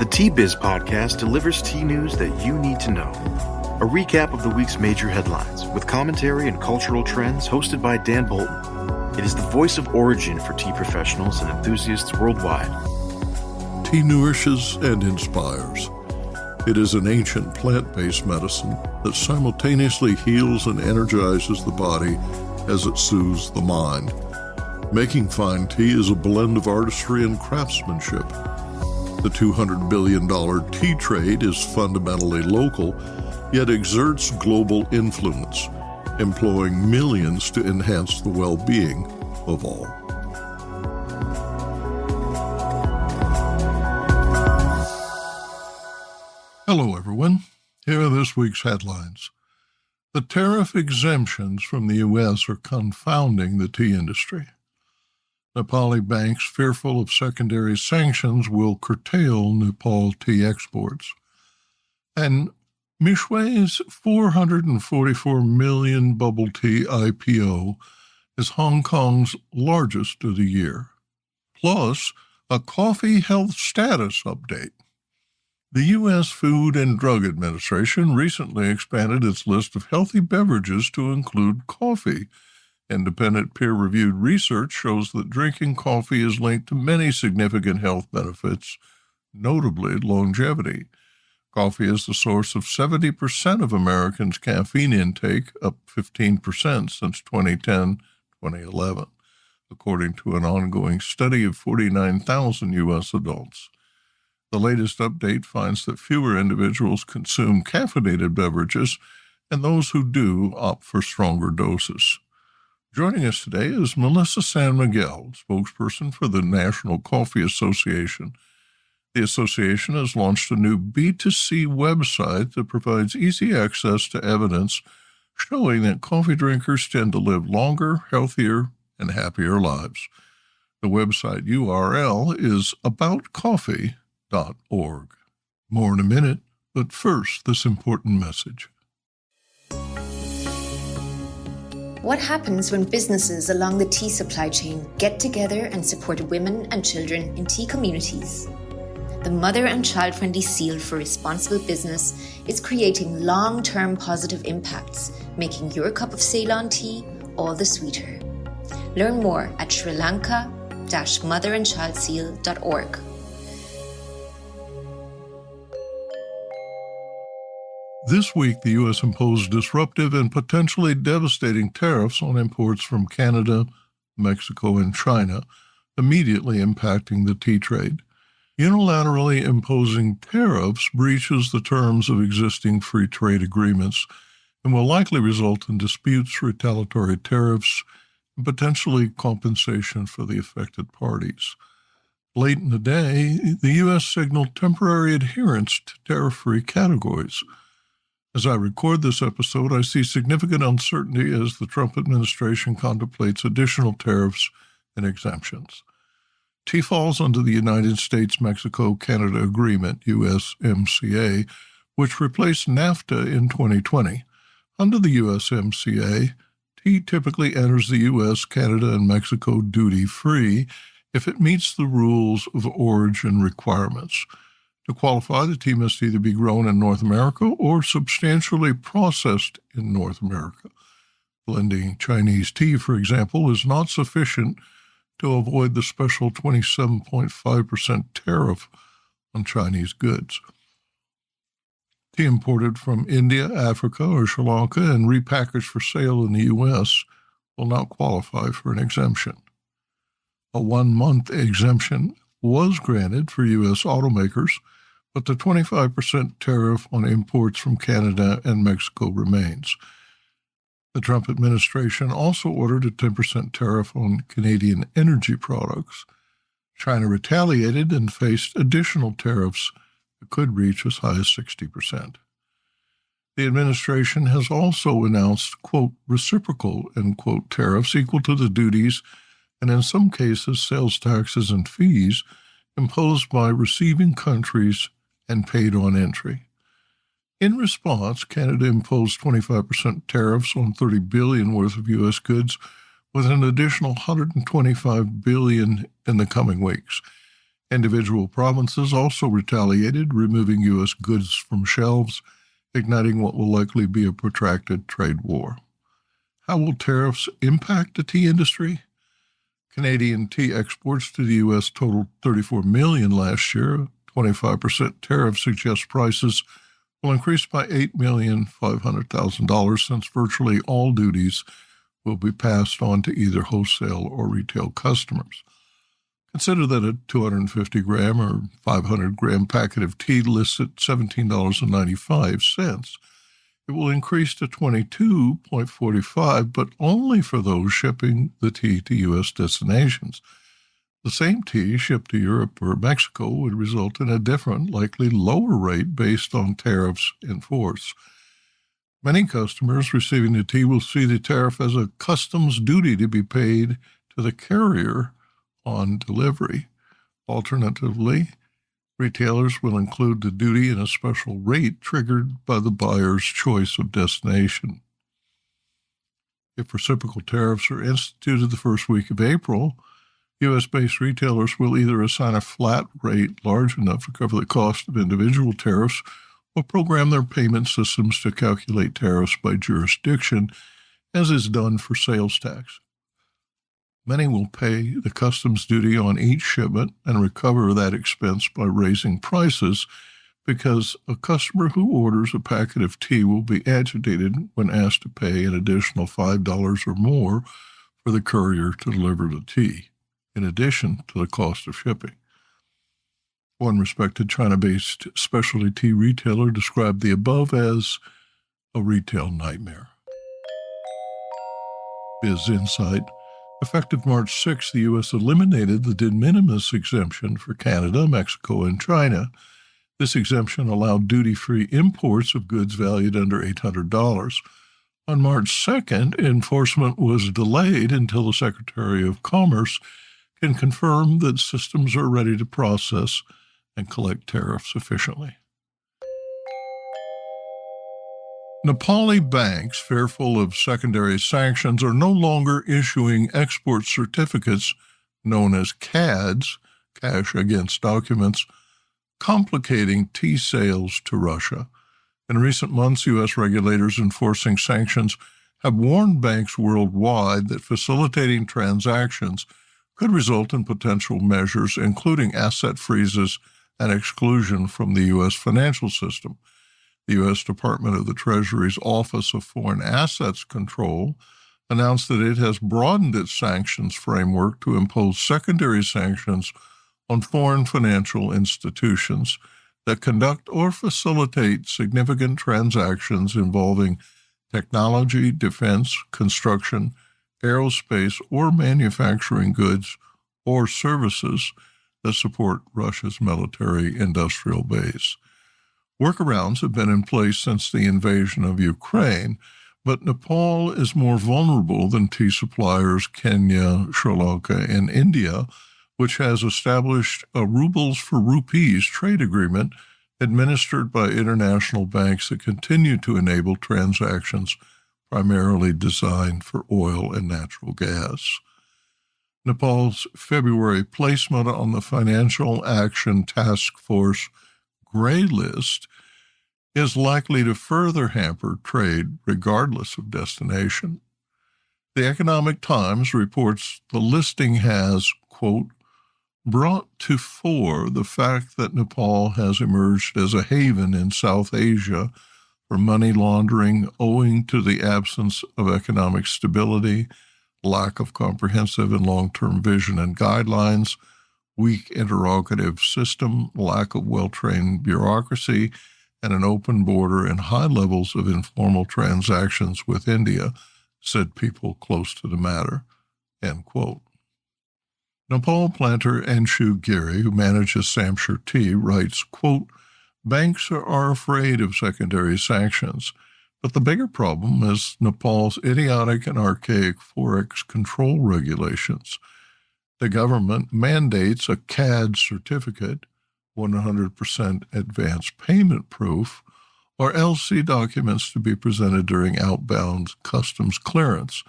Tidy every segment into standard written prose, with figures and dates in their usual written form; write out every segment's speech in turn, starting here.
The Tea Biz podcast delivers tea news that you need to know. A recap of the week's major headlines with commentary and cultural trends hosted by Dan Bolton. It is the voice of origin for tea professionals and enthusiasts worldwide. Tea nourishes and inspires. It is an ancient plant-based medicine that simultaneously heals and energizes the body as it soothes the mind. Making fine tea is a blend of artistry and craftsmanship. The $200 billion tea trade is fundamentally local, yet exerts global influence, employing millions to enhance the well-being of all. Hello, everyone. Here are this week's headlines. The tariff exemptions from the U.S. are confounding the tea industry. Nepali banks, fearful of secondary sanctions, will curtail Nepal tea exports. And Mixue's $444 million bubble tea IPO is Hong Kong's largest of the year. Plus, a coffee health status update. The U.S. Food and Drug Administration recently expanded its list of healthy beverages to include coffee. Independent peer-reviewed research shows that drinking coffee is linked to many significant health benefits, notably longevity. Coffee is the source of 70% of Americans' caffeine intake, up 15% since 2010-2011, according to an ongoing study of 49,000 U.S. adults. The latest update finds that fewer individuals consume caffeinated beverages, and those who do opt for stronger doses. Joining us today is Melissa San Miguel, spokesperson for the National Coffee Association. The association has launched a new B2C website that provides easy access to evidence showing that coffee drinkers tend to live longer, healthier, and happier lives. The website URL is aboutcoffee.org. More in a minute, but first, this important message. What happens when businesses along the tea supply chain get together and support women and children in tea communities? The Mother and Child-Friendly Seal for Responsible Business is creating long-term positive impacts, making your cup of Ceylon tea all the sweeter. Learn more at srilanka-motherandchildseal.org. This week, the U.S. imposed disruptive and potentially devastating tariffs on imports from Canada, Mexico, and China, immediately impacting the tea trade. Unilaterally imposing tariffs breaches the terms of existing free trade agreements and will likely result in disputes, retaliatory tariffs, and potentially compensation for the affected parties. Late in the day, the U.S. signaled temporary adherence to tariff-free categories. As I record this episode, I see significant uncertainty as the Trump administration contemplates additional tariffs and exemptions. Tea falls under the United States-Mexico-Canada Agreement, USMCA, which replaced NAFTA in 2020. Under the USMCA, tea typically enters the U.S., Canada, and Mexico duty-free if it meets the rules of origin requirements. To qualify, the tea must either be grown in North America or substantially processed in North America. Blending Chinese tea, for example, is not sufficient to avoid the special 27.5% tariff on Chinese goods. Tea imported from India, Africa, or Sri Lanka and repackaged for sale in the U.S. will not qualify for an exemption. A 1-month exemption was granted for U.S. automakers, but the 25% tariff on imports from Canada and Mexico remains. The Trump administration also ordered a 10% tariff on Canadian energy products. China retaliated and faced additional tariffs that could reach as high as 60%. The administration has also announced, quote, reciprocal, end quote, tariffs equal to the duties and in some cases sales taxes and fees imposed by receiving countries and paid on entry. In response, Canada imposed 25% tariffs on $30 billion worth of U.S. goods, with an additional $125 billion in the coming weeks. Individual provinces also retaliated, removing U.S. goods from shelves, igniting what will likely be a protracted trade war. How will tariffs impact the tea industry? Canadian tea exports to the U.S. totaled $34 million last year. 25% tariff suggests prices will increase by $8,500,000 since virtually all duties will be passed on to either wholesale or retail customers. Consider that a 250-gram or 500-gram packet of tea lists at $17.95. It will increase to $22.45, but only for those shipping the tea to U.S. destinations. The same tea shipped to Europe or Mexico would result in a different, likely lower rate based on tariffs in force. Many customers receiving the tea will see the tariff as a customs duty to be paid to the carrier on delivery. Alternatively, retailers will include the duty in a special rate triggered by the buyer's choice of destination. If reciprocal tariffs are instituted the first week of April, U.S.-based retailers will either assign a flat rate large enough to cover the cost of individual tariffs or program their payment systems to calculate tariffs by jurisdiction, as is done for sales tax. Many will pay the customs duty on each shipment and recover that expense by raising prices, because a customer who orders a packet of tea will be agitated when asked to pay an additional $5 or more for the courier to deliver the tea, in addition to the cost of shipping. One respected China-based specialty tea retailer described the above as a retail nightmare. Biz Insight. Effective March 6, the U.S. eliminated the de minimis exemption for Canada, Mexico, and China. This exemption allowed duty-free imports of goods valued under $800. On March 2nd, enforcement was delayed until the Secretary of Commerce can confirm that systems are ready to process and collect tariffs efficiently. Nepali banks, fearful of secondary sanctions, are no longer issuing export certificates known as CADs, cash against documents, complicating tea sales to Russia. In recent months, U.S. regulators enforcing sanctions have warned banks worldwide that facilitating transactions could result in potential measures, including asset freezes and exclusion from the U.S. financial system. The U.S. Department of the Treasury's Office of Foreign Assets Control announced that it has broadened its sanctions framework to impose secondary sanctions on foreign financial institutions that conduct or facilitate significant transactions involving technology, defense, construction, aerospace, or manufacturing goods or services that support Russia's military-industrial base. Workarounds have been in place since the invasion of Ukraine, but Nepal is more vulnerable than tea suppliers Kenya, Sri Lanka, and India, which has established a rubles for rupees trade agreement administered by international banks that continue to enable transactions primarily designed for oil and natural gas. Nepal's February placement on the Financial Action Task Force gray list is likely to further hamper trade regardless of destination. The Economic Times reports the listing has, quote, brought to fore the fact that Nepal has emerged as a haven in South Asia for money laundering owing to the absence of economic stability, lack of comprehensive and long-term vision and guidelines, weak interrogative system, lack of well-trained bureaucracy, and an open border and high levels of informal transactions with India, said people close to the matter, end quote. Nepal planter Anshu Giri, who manages Samshire Tea, writes, quote, banks are afraid of secondary sanctions, but the bigger problem is Nepal's idiotic and archaic forex control regulations. The government mandates a CAD certificate, 100% advance payment proof, or LC documents to be presented during outbound customs clearance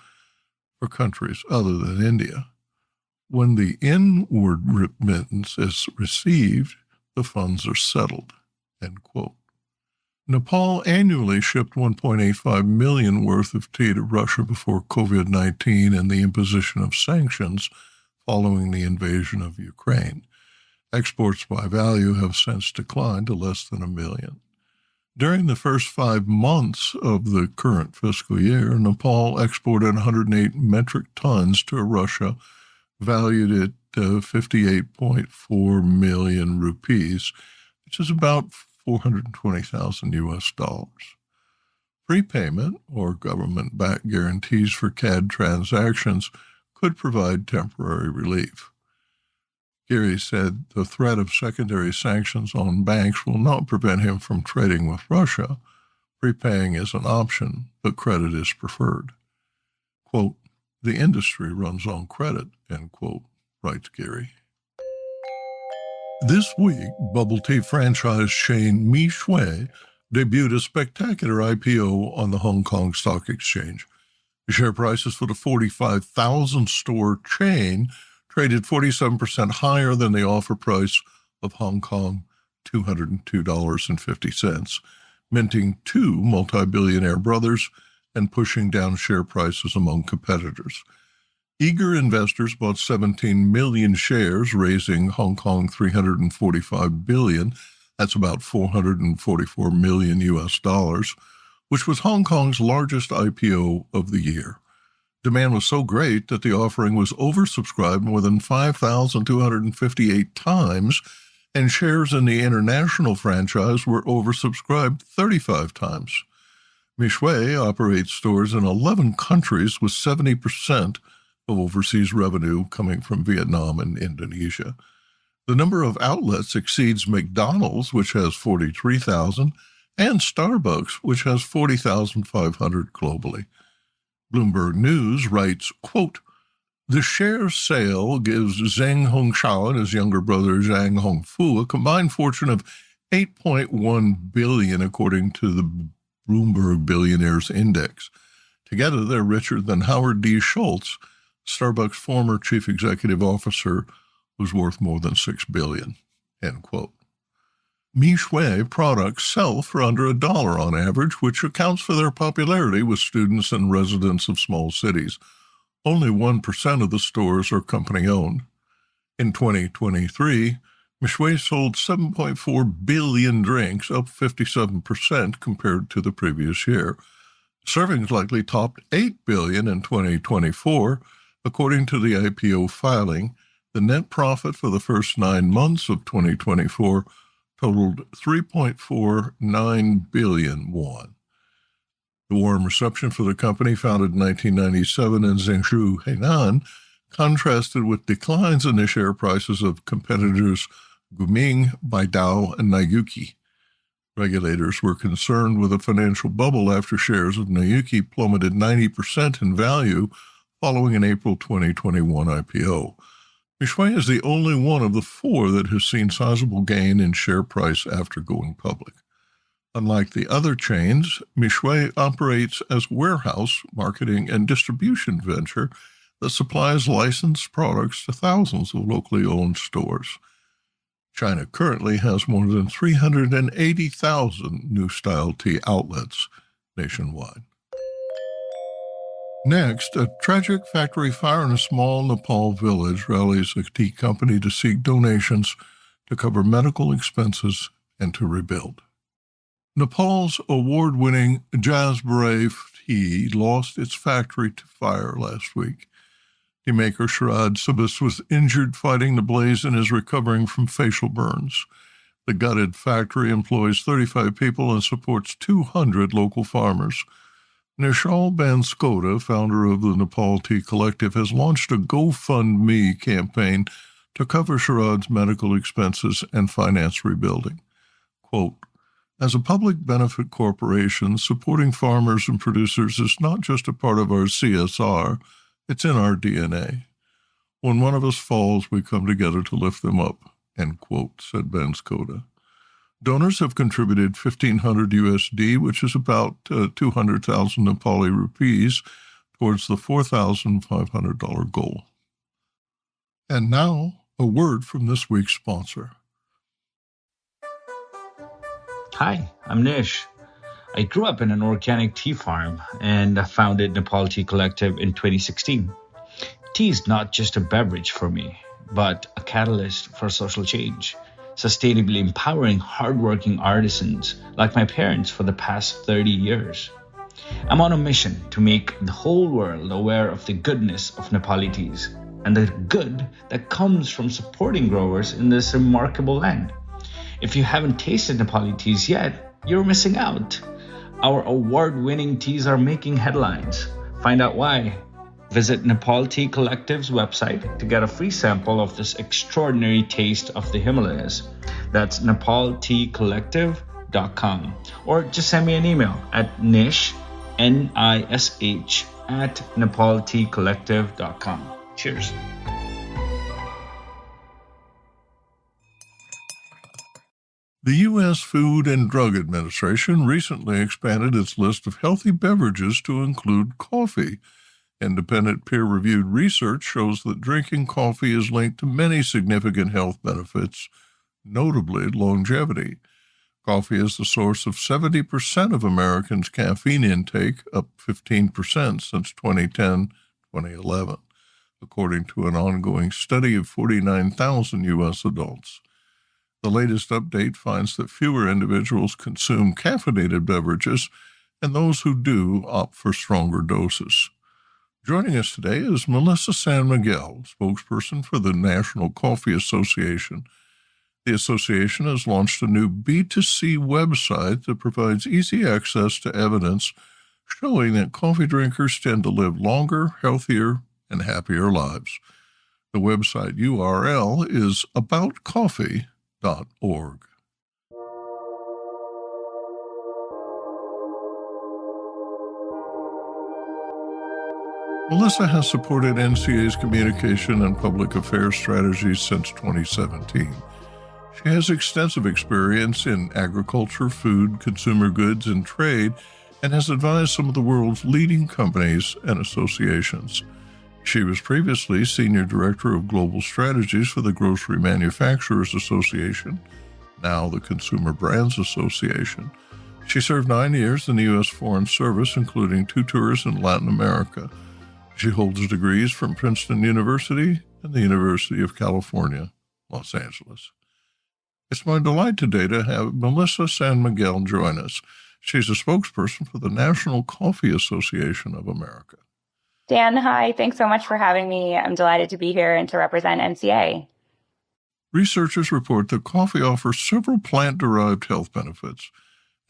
for countries other than India. When the inward remittance is received, the funds are settled, end quote. Nepal annually shipped 1.85 million worth of tea to Russia before COVID-19 and the imposition of sanctions following the invasion of Ukraine. Exports by value have since declined to less than 1 million. During the first 5 months of the current fiscal year, Nepal exported 108 metric tons to Russia, valued at 58.4 million rupees, which is about $420,000. Prepayment, or government-backed guarantees for CAD transactions, could provide temporary relief. Giri said the threat of secondary sanctions on banks will not prevent him from trading with Russia. Prepaying is an option, but credit is preferred. Quote, "The industry runs on credit," end quote, writes Giri. This week, bubble tea franchise chain Mixue debuted a spectacular IPO on the Hong Kong Stock Exchange. The share prices for the 45,000-store chain traded 47% higher than the offer price of Hong Kong $202.50, minting two multi-billionaire brothers and pushing down share prices among competitors. Eager investors bought 17 million shares, raising Hong Kong $345 billion. That's about $444 million, which was Hong Kong's largest IPO of the year. Demand was so great that the offering was oversubscribed more than 5,258 times, and shares in the international franchise were oversubscribed 35 times. Mixue operates stores in 11 countries with 70% of overseas revenue coming from Vietnam and Indonesia. The number of outlets exceeds McDonald's, which has 43,000, and Starbucks, which has 40,500 globally. Bloomberg News writes, quote, "The share sale gives Zheng Hongshao and his younger brother Zhang Hongfu a combined fortune of $8.1 billion, according to the Bloomberg Billionaires Index. Together, they're richer than Howard D. Schultz, Starbucks' former chief executive officer, who's worth more than $6 billion, end quote. Mixue products sell for under $1 on average, which accounts for their popularity with students and residents of small cities. Only 1% of the stores are company-owned. In 2023, Mixue sold 7.4 billion drinks, up 57% compared to the previous year. Servings likely topped 8 billion in 2024. According to the IPO filing, the net profit for the first 9 months of 2024 totaled 3.49 billion won. The warm reception for the company, founded in 1997 in Zhengzhou, Henan, contrasted with declines in the share prices of competitors Guming, Baidao, and Nayuki. Regulators were concerned with a financial bubble after shares of Nayuki plummeted 90% in value following an April 2021 IPO. Mixue is the only one of the four that has seen sizable gain in share price after going public. Unlike the other chains, Mixue operates as warehouse, marketing, and distribution venture that supplies licensed products to thousands of locally owned stores. China currently has more than 380,000 new-style tea outlets nationwide. Next, a tragic factory fire in a small Nepal village rallies a tea company to seek donations to cover medical expenses and to rebuild. Nepal's award-winning Jasbere tea lost its factory to fire last week. Tea maker Sharad Subis was injured fighting the blaze and is recovering from facial burns. The gutted factory employs 35 people and supports 200 local farmers. Nishal Banskoda, founder of the Nepal Tea Collective, has launched a GoFundMe campaign to cover Sharad's medical expenses and finance rebuilding. Quote, "As a public benefit corporation, supporting farmers and producers is not just a part of our CSR, it's in our DNA. When one of us falls, we come together to lift them up," end quote, said Banskoda. Donors have contributed $1,500 USD, which is about 200,000 Nepali rupees, towards the $4,500 goal. And now, a word from this week's sponsor. Hi, I'm Nish. I grew up in an organic tea farm and founded Nepal Tea Collective in 2016. Tea is not just a beverage for me, but a catalyst for social change, sustainably empowering hardworking artisans like my parents for the past 30 years. I'm on a mission to make the whole world aware of the goodness of Nepali teas and the good that comes from supporting growers in this remarkable land. If you haven't tasted Nepali teas yet, you're missing out. Our award-winning teas are making headlines. Find out why. Visit Nepal Tea Collective's website to get a free sample of this extraordinary taste of the Himalayas. That's nepalteacollective.com. Or just send me an email at nish, Nish, at nepalteacollective.com. Cheers. The U.S. Food and Drug Administration recently expanded its list of healthy beverages to include coffee. Independent peer-reviewed research shows that drinking coffee is linked to many significant health benefits, notably longevity. Coffee is the source of 70% of Americans' caffeine intake, up 15% since 2010-2011, according to an ongoing study of 49,000 U.S. adults. The latest update finds that fewer individuals consume caffeinated beverages, and those who do opt for stronger doses. Joining us today is Melissa San Miguel, spokesperson for the National Coffee Association. The association has launched a new B2C website that provides easy access to evidence showing that coffee drinkers tend to live longer, healthier, and happier lives. The website URL is aboutcoffee.org. Melissa has supported NCA's communication and public affairs strategies since 2017. She has extensive experience in agriculture, food, consumer goods, and trade, and has advised some of the world's leading companies and associations. She was previously Senior Director of Global Strategies for the Grocery Manufacturers Association, now the Consumer Brands Association. She served 9 years in the U.S. Foreign Service, including 2 tours in Latin America. She holds degrees from Princeton University and the University of California, Los Angeles. It's my delight today to have Melissa San Miguel join us. She's a spokesperson for the National Coffee Association of America. Dan, hi. Thanks so much for having me. I'm delighted to be here and to represent NCA. Researchers report that coffee offers several plant-derived health benefits,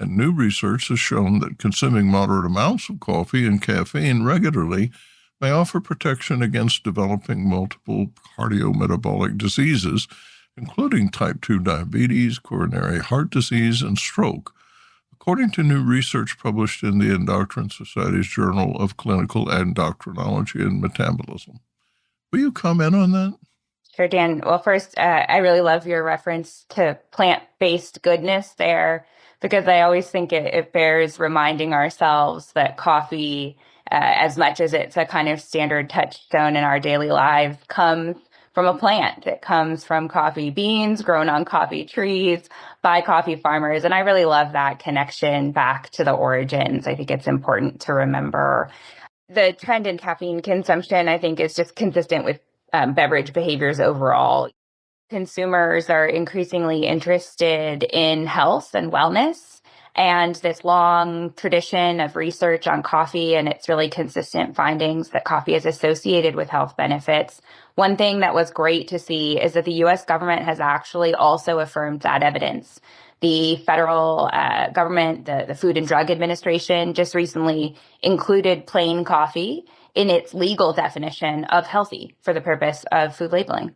and new research has shown that consuming moderate amounts of coffee and caffeine regularly may offer protection against developing multiple cardiometabolic diseases, including type 2 diabetes, coronary heart disease, and stroke, according to new research published in the Endocrine Society's Journal of Clinical Endocrinology and Metabolism. Will you comment on that? Sure, Dan. Well, first, I really love your reference to plant-based goodness there, because I always think it bears reminding ourselves that coffee, as much as it's a kind of standard touchstone in our daily lives, comes from a plant. It comes from coffee beans grown on coffee trees by coffee farmers. And I really love that connection back to the origins. I think it's important to remember. The trend in caffeine consumption, I think, is just consistent with beverage behaviors overall. Consumers are increasingly interested in health and wellness, and this long tradition of research on coffee and its really consistent findings that coffee is associated with health benefits. One thing that was great to see is that the U.S. government has actually also affirmed that evidence. The federal government, the Food and Drug Administration, just recently included plain coffee in its legal definition of healthy for the purpose of food labeling.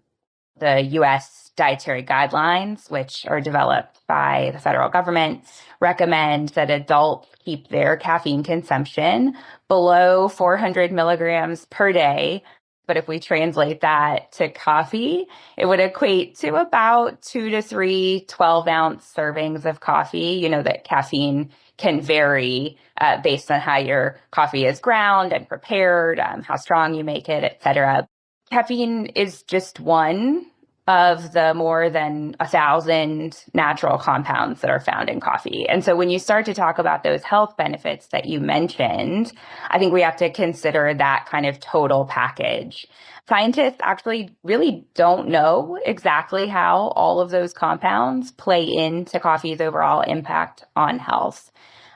The U.S. dietary guidelines, which are developed by the federal government, recommend that adults keep their caffeine consumption below 400 milligrams per day. But if we translate that to coffee, it would equate to about 2 to 3 12-ounce servings of coffee. You know that caffeine can vary based on how your coffee is ground and prepared, how strong you make it, et cetera. Caffeine is just one of the more than 1,000 natural compounds that are found in coffee. And so when you start to talk about those health benefits that you mentioned, I think we have to consider that kind of total package. Scientists actually really don't know exactly how all of those compounds play into coffee's overall impact on health.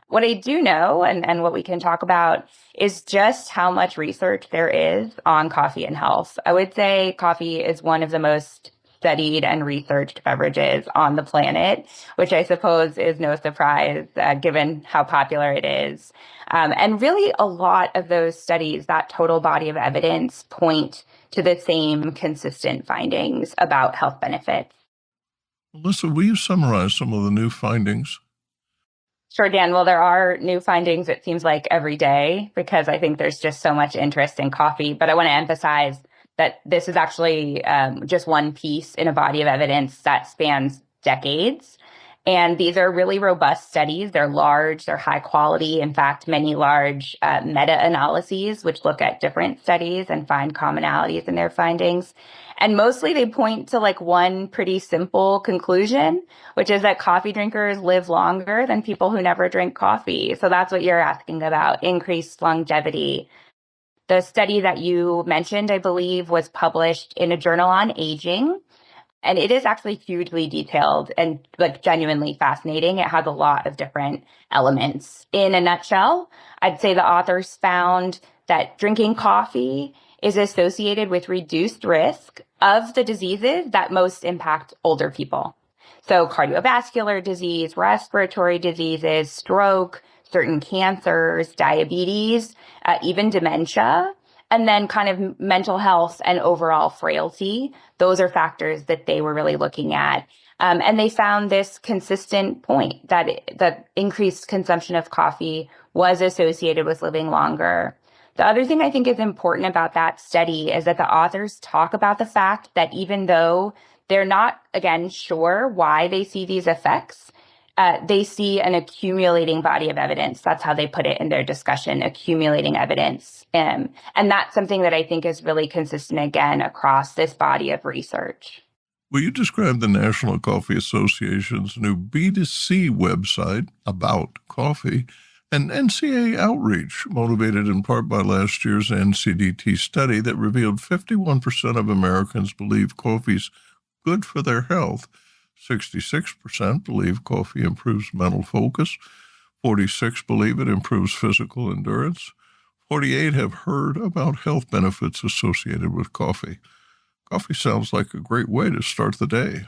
What I do know, and what we can talk about, is just how much research there is on coffee and health. I would say coffee is one of the most studied and researched beverages on the planet, which I suppose is no surprise given how popular it is. And really, a lot of those studies, that total body of evidence, point to the same consistent findings about health benefits. Melissa, will you summarize some of the new findings? Sure, Dan. Well, there are new findings, it seems like, every day, because I think there's just so much interest in coffee. But I want to emphasize that this is actually just one piece in a body of evidence that spans decades. And these are really robust studies. They're large, they're high quality. In fact, many large meta-analyses, which look at different studies and find commonalities in their findings. And mostly they point to like one pretty simple conclusion, which is that coffee drinkers live longer than people who never drink coffee. So that's what you're asking about, increased longevity. The study that you mentioned, I believe, was published in a journal on aging. And it is actually hugely detailed and like genuinely fascinating. It has a lot of different elements. In a nutshell, I'd say the authors found that drinking coffee is associated with reduced risk of the diseases that most impact older people. So cardiovascular disease, respiratory diseases, stroke, certain cancers, diabetes, even dementia, and then kind of mental health and overall frailty. Those are factors that they were really looking at. And they found this consistent point that the increased consumption of coffee was associated with living longer. The other thing I think is important about that study is that the authors talk about the fact that even though they're not, again, sure why they see these effects, they see an accumulating body of evidence. That's how they put it in their discussion, accumulating evidence. And that's something that I think is really consistent, again, across this body of research. Will you describe the National Coffee Association's new B2C website about coffee and NCA outreach, motivated in part by last year's NCDT study that revealed 51% of Americans believe coffee's good for their health, 66% believe coffee improves mental focus, 46% believe it improves physical endurance, 48% have heard about health benefits associated with coffee. Coffee sounds like a great way to start the day.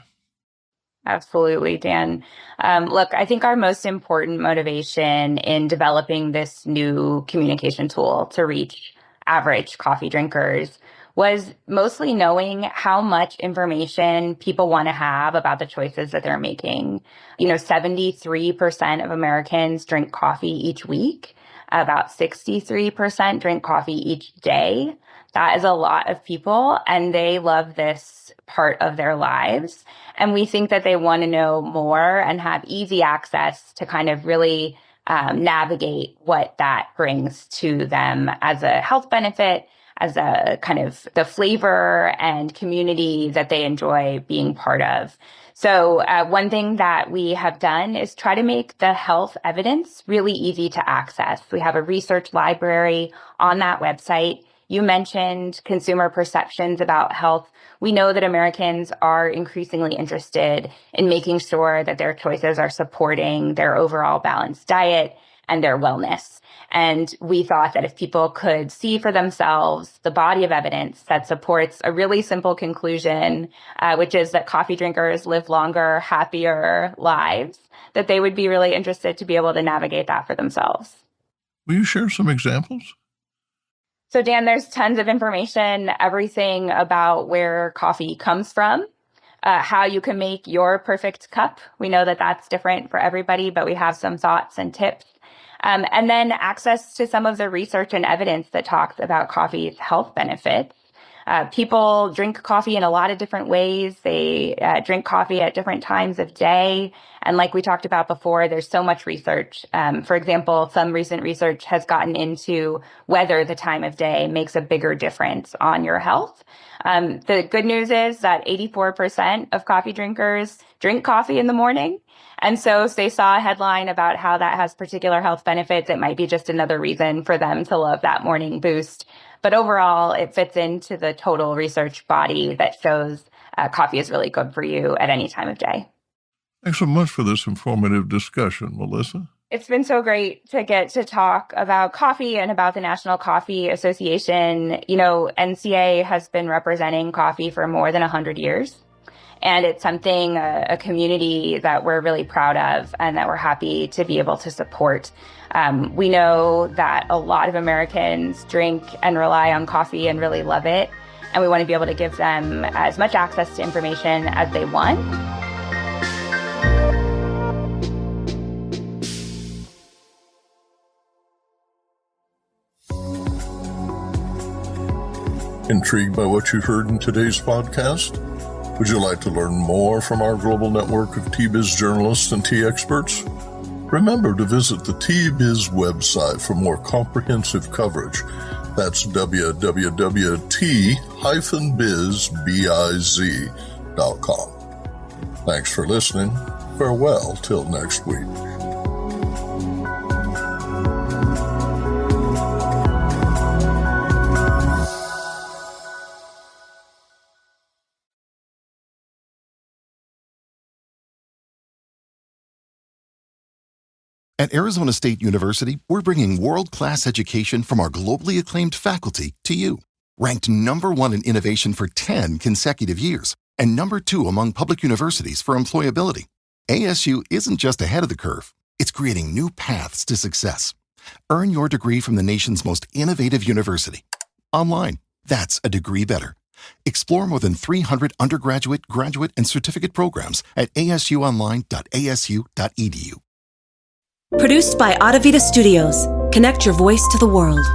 Absolutely, Dan. Look, I think our most important motivation in developing this new communication tool to reach average coffee drinkers was mostly knowing how much information people want to have about the choices that they're making. 73% of Americans drink coffee each week. About 63% drink coffee each day. That is a lot of people, and they love this part of their lives. And we think that they want to know more and have easy access to kind of really navigate what that brings to them as a health benefit, as a kind of the flavor and community that they enjoy being part of. So one thing that we have done is try to make the health evidence really easy to access. We have a research library on that website. You mentioned consumer perceptions about health. We know that Americans are increasingly interested in making sure that their choices are supporting their overall balanced diet and their wellness. And we thought that if people could see for themselves the body of evidence that supports a really simple conclusion, which is that coffee drinkers live longer, happier lives, that they would be really interested to be able to navigate that for themselves. Will you share some examples? So, Dan, there's tons of information, everything about where coffee comes from, how you can make your perfect cup. We know that that's different for everybody, but we have some thoughts and tips. And then access to some of the research and evidence that talks about coffee's health benefits. People drink coffee in a lot of different ways. They drink coffee at different times of day. And like we talked about before, there's so much research. For example, some recent research has gotten into whether the time of day makes a bigger difference on your health. The good news is that 84% of coffee drinkers drink coffee in the morning. And so if they saw a headline about how that has particular health benefits, it might be just another reason for them to love that morning boost. But overall, it fits into the total research body that shows coffee is really good for you at any time of day. Thanks so much for this informative discussion, Melissa. It's been so great to get to talk about coffee and about the National Coffee Association. You know, NCA has been representing coffee for more than 100 years. And it's something, a community that we're really proud of and that we're happy to be able to support. We know that a lot of Americans drink and rely on coffee and really love it. And we want to be able to give them as much access to information as they want. Intrigued by what you heard in today's podcast? Would you like to learn more from our global network of Tea-Biz journalists and tea experts? Remember to visit the Tea-Biz website for more comprehensive coverage. That's www.t-biz.com. Thanks for listening. Farewell till next week. At Arizona State University, we're bringing world-class education from our globally acclaimed faculty to you. Ranked #1 in innovation for 10 consecutive years and #2 among public universities for employability, ASU isn't just ahead of the curve, it's creating new paths to success. Earn your degree from the nation's most innovative university. Online, that's a degree better. Explore more than 300 undergraduate, graduate, and certificate programs at asuonline.asu.edu. Produced by Adavita Studios. Connect your voice to the world.